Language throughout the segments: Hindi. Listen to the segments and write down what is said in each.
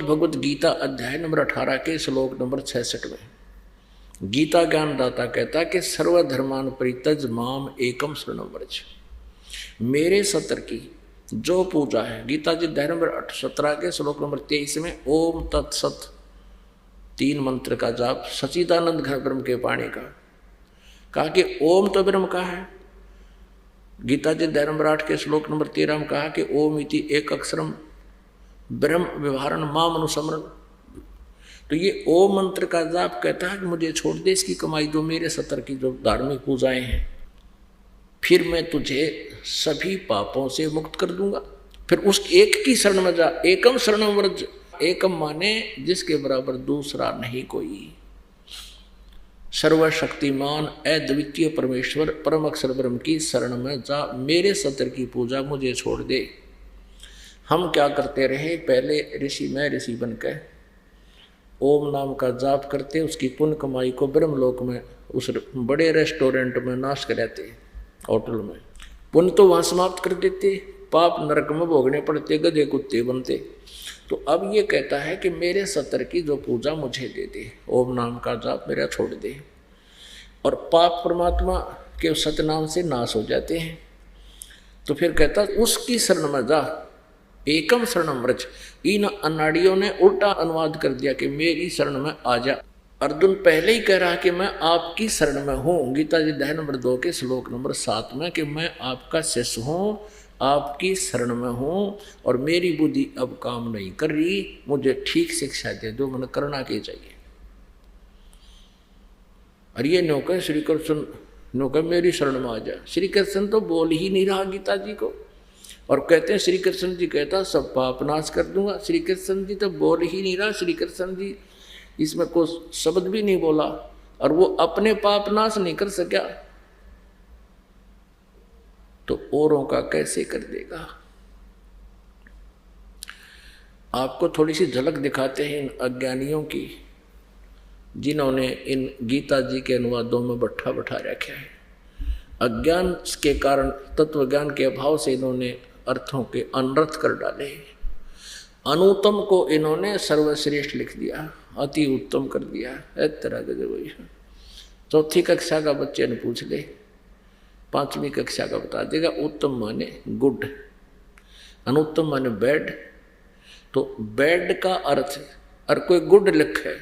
श्रीमद् भगवत गीता अध्याय नंबर 18 के श्लोक नंबर 66 में गीता ज्ञानदाता कहता है कि सर्वधर्मान परित्यज माम एकम शरणम व्रज। मेरे सत्र की जो पूजा है, गीता जी अध्याय नंबर 17 के श्लोक नंबर 23 में ओम तत्सत 3 मंत्र का जाप सच्चिदानंद घन ब्रह्म के पाणी का कहा कि ओम तो ब्रह्म का है। गीता जी अध्याय नंबर 8 के श्लोक नंबर 13 में कहा कि ओम इति एक अक्षरम ब्रह्म व्यवहारण माम अनुसमरण। तो ये ओम मंत्र का जाप कहता है कि मुझे छोड़ दे, इसकी कमाई दो, मेरे सत्र की जो धार्मिक पूजाएं हैं, फिर मैं तुझे सभी पापों से मुक्त कर दूंगा। फिर उस एक की शरण में जा, एकम शरणम व्रज। एकम माने जिसके बराबर दूसरा नहीं कोई, सर्वशक्तिमान अद्वितीय परमेश्वर परम अक्षर ब्रह्म की शरण में जा, मेरे सत्र की पूजा मुझे छोड़ दे। हम क्या करते रहे, पहले ऋषि में ऋषि बनकर ओम नाम का जाप करते, उसकी पुण्य कमाई को ब्रह्मलोक में उस बड़े रेस्टोरेंट में नाश कराते, होटल में पुण्य तो वहाँ समाप्त कर देते, पाप नरक में भोगने पड़ते, गधे कुत्ते बनते। तो अब ये कहता है कि मेरे सत्र की जो पूजा मुझे दे दे, ओम नाम का जाप मेरा छोड़ दे, और पाप परमात्मा के सतनाम से नाश हो जाते हैं। तो फिर कहता उसकी शरण में जा, एकम शरणम व्रज। इन अनाड़ियों ने उल्टा अनुवाद कर दिया कि मेरी शरण में आ जा। अर्जुन पहले ही कह रहा कि मैं आपकी शरण में हूँ, गीता जी अध्याय नंबर 2 के श्लोक नंबर 7 में, कि मैं आपका शिष्य हूँ, आपकी शरण में हूँ, और मेरी बुद्धि अब काम नहीं कर रही, मुझे ठीक शिक्षा दे दो, मैंने करना क्या चाहिए। और ये नौका श्री कृष्ण नौका मेरी शरण में आ जा। श्री कृष्ण तो बोल ही नहीं रहा गीता जी को, और कहते हैं श्री कृष्ण जी कहता सब पाप नाश कर दूंगा। श्री कृष्ण जी तो बोल ही नहीं रहा, श्री कृष्ण जी इसमें कोई शब्द भी नहीं बोला, और वो अपने पाप नाश नहीं कर सका तो औरों का कैसे कर देगा। आपको थोड़ी सी झलक दिखाते हैं इन अज्ञानियों की, जिन्होंने इन गीता जी के अनुवादों में बट्ठा बैठा रखा है। अज्ञान के कारण, तत्व ज्ञान के अभाव से इन्होंने अर्थों के अनर्थ कर डाले। अनुत्तम को इन्होंने सर्वश्रेष्ठ लिख दिया, अति उत्तम कर दिया। एक तरह के चौथी कक्षा का बच्चे ने पूछ ले, 5वीं कक्षा का बता देगा। उत्तम माने गुड, अनुत्तम माने बैड। तो बैड का अर्थ और कोई गुड लिखे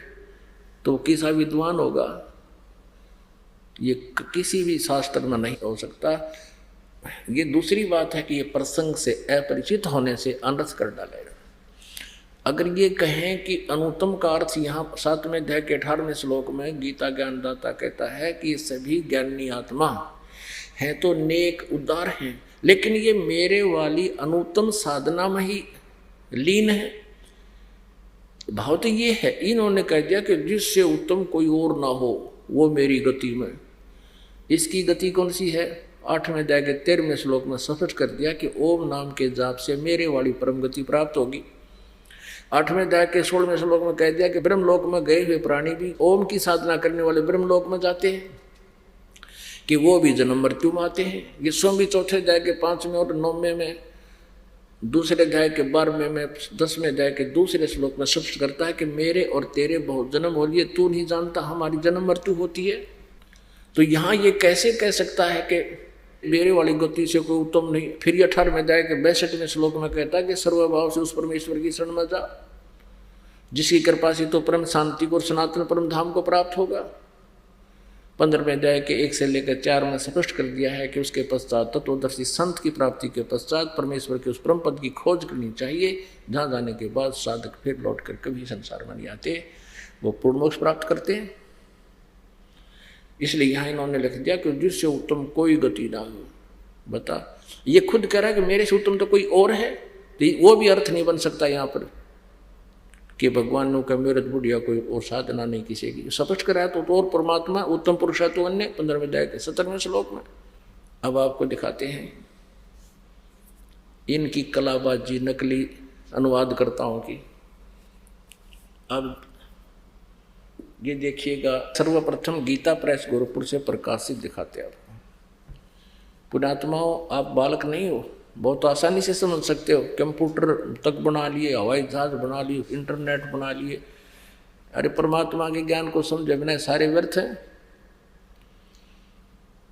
तो किसा विद्वान होगा, ये किसी भी शास्त्र में नहीं हो सकता। ये दूसरी बात है कि ये प्रसंग से अपरिचित होने से अनर्थ कर डालेगा। अगर ये कहें कि अनुत्तम का अर्थ यहाँ 7वें अध्याय के 18वें श्लोक में गीता ज्ञानदाता कहता है कि सभी ज्ञानी आत्मा हैं तो नेक उदार हैं, लेकिन ये मेरे वाली अनुत्तम साधना में ही लीन है। भाव तो ये है, इन्होंने कह दिया कि जिससे उत्तम कोई और ना हो वो मेरी गति में। इसकी गति कौन सी है? 8वें अध्याय के 13वें श्लोक में स्पष्ट कर दिया कि ओम नाम के जाप से मेरे वाली परम गति प्राप्त होगी। 8वें अध्याय के 16वें श्लोक में कह दिया कि ब्रह्मलोक में गए हुए प्राणी भी ओम की साधना करने वाले ब्रह्मलोक में जाते हैं, कि वो भी जन्म मृत्यु में आते हैं। ये स्वयं चौथे अध्याय के 5वें और 9वें में, दूसरे अध्याय के 12वें में, 10वें अध्याय के दूसरे श्लोक में स्पष्ट करता है कि मेरे और तेरे बहुत जन्म हो लिए, तू नहीं जानता हमारी जन्म मृत्यु होती है। तो यहाँ ये कैसे कह सकता है कि मेरे वाली गति से कोई उत्तम नहीं। फिर ये 18वें अध्याय के 62वें श्लोक में कहता है कि सर्वभाव से उस परमेश्वर की शरण में जा, जिसकी कृपा से तो परम शांति को और सनातन परम धाम को प्राप्त होगा। 15वें अध्याय के 1 से लेकर 4 में स्पष्ट कर दिया है कि उसके पश्चात तत्वदर्शी संत की प्राप्ति के पश्चात परमेश्वर के उस परम पद की खोज करनी चाहिए, जहाँ जाने के बाद साधक फिर लौट कर कभी संसार में नहीं आते, वो पूर्ण मोक्ष प्राप्त करते हैं। इसलिए यहाँ इन्होंने लिख दिया कि जिससे उत्तम कोई गति ना हो। बता, ये खुद कह रहा है कि मेरे से उत्तम तो कोई और है, तो वो भी अर्थ नहीं बन सकता यहाँ पर कि भगवान ने कहा मेरे बुढ़िया कोई और साधना नहीं किसी की। स्पष्ट कराया तो और परमात्मा उत्तम पुरुष है तो अन्य, 15वें अध्याय के 17वें श्लोक में। अब आपको दिखाते हैं इनकी कलाबाजी, नकली अनुवादकर्ताओं की। अब ये देखिएगा, सर्वप्रथम गीता प्रेस गोरखपुर से प्रकाशित दिखाते हैं आपको। पुण्यात्माओं, आप बालक नहीं हो, बहुत आसानी से समझ सकते हो। कंप्यूटर तक बना लिए, हवाई जहाज बना लिए, इंटरनेट बना लिए। अरे परमात्मा के ज्ञान को समझे बिना सारे व्यर्थ हैं।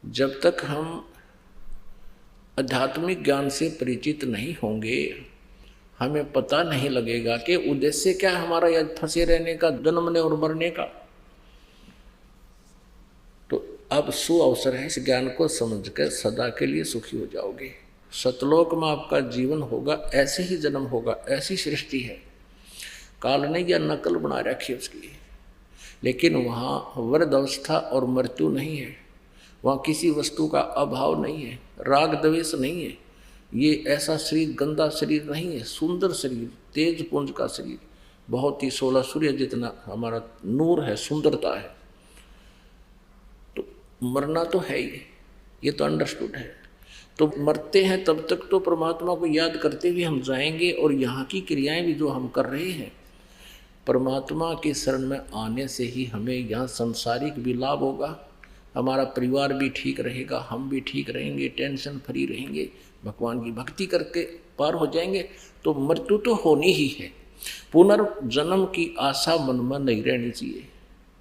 जब तक हम आध्यात्मिक ज्ञान से परिचित नहीं होंगे, हमें पता नहीं लगेगा कि उद्देश्य क्या है हमारा यह फंसे रहने का, जन्मने और मरने का। तो अब सुअवसर है, इस ज्ञान को समझकर सदा के लिए सुखी हो जाओगे। सतलोक में आपका जीवन होगा, ऐसे ही जन्म होगा, ऐसी सृष्टि है। काल ने या नकल बना रखी है उसकी, लेकिन वहाँ वृद्ध अवस्था और मृत्यु नहीं है, वहाँ किसी वस्तु का अभाव नहीं है, राग द्वेष नहीं है। ये ऐसा शरीर गंदा शरीर नहीं है, सुंदर शरीर, तेज पुंज का शरीर, बहुत ही 16 सूर्य जितना हमारा नूर है, सुंदरता है। तो मरना तो है ही, ये तो अंडरस्टूड है। तो मरते हैं तब तक तो परमात्मा को याद करते हुए हम जाएंगे, और यहाँ की क्रियाएं भी जो हम कर रहे हैं, परमात्मा के शरण में आने से ही हमें यहाँ सांसारिक भी लाभ होगा, हमारा परिवार भी ठीक रहेगा, हम भी ठीक रहेंगे, टेंशन फ्री रहेंगे, भगवान की भक्ति करके पार हो जाएंगे। तो मृत्यु तो होनी ही है, पुनर्जन्म की आशा मन में नहीं रहनी चाहिए।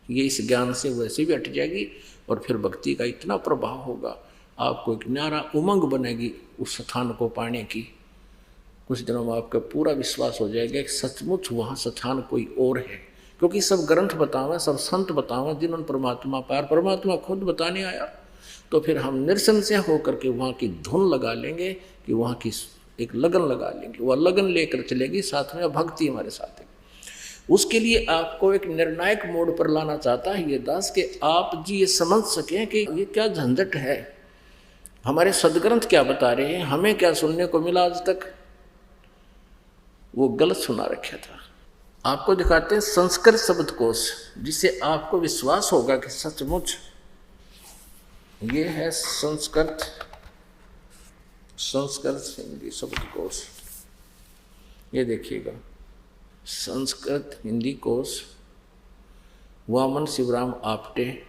ये इस ज्ञान से वैसे भी हट जाएगी, और फिर भक्ति का इतना प्रभाव होगा, आपको एक न्यारा उमंग बनेगी उस स्थान को पाने की। कुछ दिनों में आपका पूरा विश्वास हो जाएगा कि सचमुच वहाँ स्थान कोई और है, क्योंकि सब ग्रंथ बतावें, सब संत बतावें जिन्होंने परमात्मा पार, परमात्मा खुद बताने आया। तो फिर हम निरसंशय होकर के वहाँ की धुन लगा लेंगे, कि वहाँ की एक लगन लगा लेंगे, वह लगन लेकर चलेगी, साथ में भक्ति हमारे साथ है। उसके लिए आपको एक निर्णायक मोड़ पर लाना चाहता है ये दास, कि आप जी ये समझ सकें कि ये क्या झंझट है, हमारे सदग्रंथ क्या बता रहे हैं, हमें क्या सुनने को मिला आज तक, वो गलत सुना रखा था। आपको दिखाते हैं संस्कृत शब्दकोश, जिससे आपको विश्वास होगा कि सचमुच ये है संस्कृत हिंदी शब्दकोश। ये देखिएगा, संस्कृत हिंदी कोश, Vaman Shivram Apte,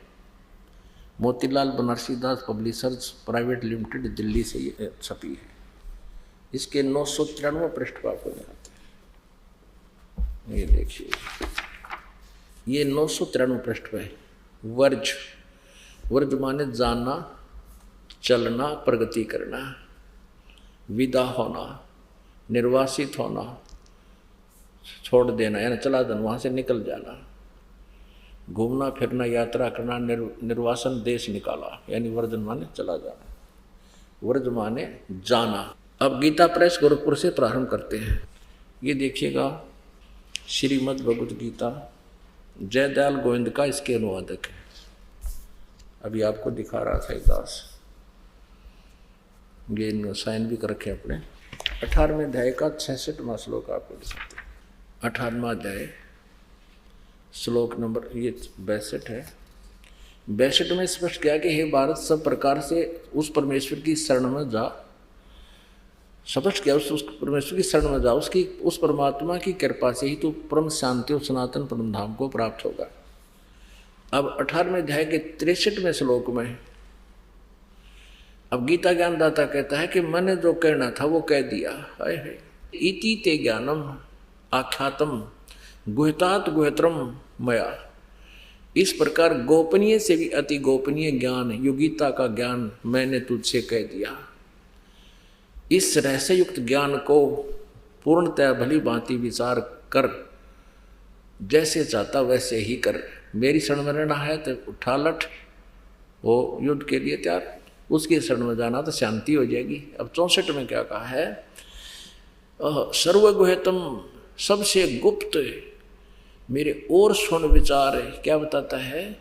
Motilal Banarsidass publishers private limited, Delhi से ये छपी है। इसके 993 पृष्ठ पर आपको दिखाते हैं। ये देखिए, ये 993 पृष्ठ पर है। वर्ज, वर्ज माने जानना, चलना, प्रगति करना, विदा होना, निर्वासित होना, छोड़ देना यानी चला जाना, वहाँ से निकल जाना, घूमना फिरना, यात्रा करना, निर्वासन, देश निकाला, यानी वर्जन माने चला जाना, वर्ज माने जाना। अब गीता प्रेस गोरखपुर से प्रारंभ करते हैं। ये देखिएगा, श्रीमद् भगवद गीता, जयदयाल गोविंद का इसके अनुवादक है। अभी आपको दिखा रहा था दास, ये साइन भी कर रखे अपने। 18वें अध्याय का 66वां श्लोक आपको दिखाते हैं। 18वां अध्याय श्लोक नंबर ये 62 है। 62 में स्पष्ट किया कि हे भारत, सब प्रकार से उस परमेश्वर की शरण में जा, स्पष्ट किया उस परमेश्वर की शरण में जा, उसकी उस परमात्मा की कृपा से ही तो परम शांति और सनातन परम धाम को प्राप्त होगा। अब 18वें अध्याय के 63वें श्लोक में अब गीता ज्ञानदाता कहता है कि मैंने जो कहना था वो कह दिया। है इति ते ज्ञानम आख्यातम गुहतात गुहत्रम मया। इस प्रकार गोपनीय से भी अति गोपनीय ज्ञान, योगिता का ज्ञान मैंने तुझसे कह दिया। इस रहस्ययुक्त ज्ञान को पूर्णतः भली भांति विचार कर, जैसे चाहता वैसे ही कर। मेरी शरण में रहना है तो उठा लठ, वो युद्ध के लिए तैयार, उसकी शरण में जाना तो शांति हो जाएगी। अब 64 में क्या कहा है, सर्वगुह्यतम, सबसे गुप्त मेरे और सुन विचार है। क्या बताता है,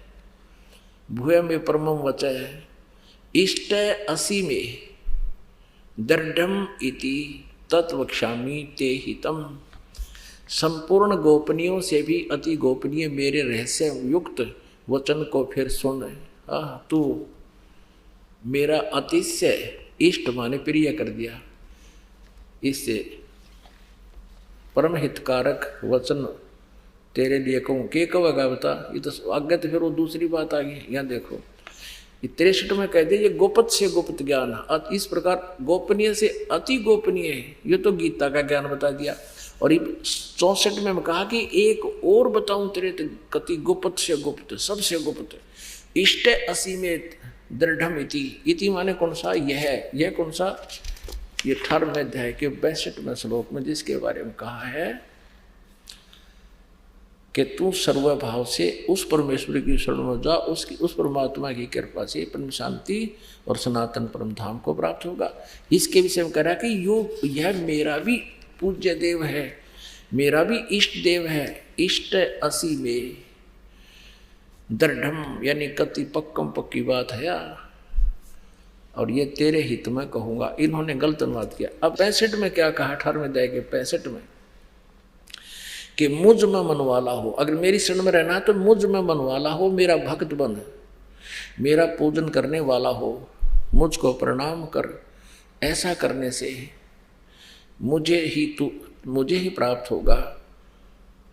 भूय में परमम वचय इष्ट असी में दृढ़ इति तत्वक्षामी ते हितम। संपूर्ण गोपनीयों से भी अति गोपनीय मेरे रहस्य युक्त वचन को फिर सुन। तू मेरा अतिशय इष्ट माने प्रिय कर दिया, इससे परम हितकारक वचन तेरे लिए कहूँ। के कवेगा बता, ये तो आगे तो फिर वो दूसरी बात आ गई। यहाँ देखो, ये 63 में कहते ये गोपत से गुप्त ज्ञान, इस प्रकार गोपनीय से अति गोपनीय है। ये तो गीता का ज्ञान बता दिया। और ये 64 में कहा कि एक और बताऊं तेरे कति गुप्त से गुप्त, सबसे गुप्त, इष्ट असीमेत दृढ़म इति माने कौन सा? यह कौन सा? ये 18वें अध्याय के 62वें श्लोक में जिसके बारे में कहा है कि तू सर्वभाव से उस परमेश्वर की शरण में जा, उस परमात्मा की कृपा से परम शांति और सनातन परम धाम को प्राप्त होगा। इसके विषय में कह रहा है कि यह मेरा भी पूज्य देव है, मेरा भी इष्ट देव है। इष्ट असी में दृढ़म यानी कति पक्कम पक्की बात है और ये तेरे हित में कहूंगा। इन्होंने गलत अनुवाद किया। अब 65 में क्या कहा? 18वें अध्याय के 65 में कि मुझ में मन वाला हो, अगर मेरी शरण में रहना है तो मुझ में मन वाला हो, मेरा भक्त बन, मेरा पूजन करने वाला हो, मुझको प्रणाम कर। ऐसा करने से मुझे ही प्राप्त होगा,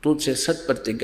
तुझसे सत प्रतिज्ञा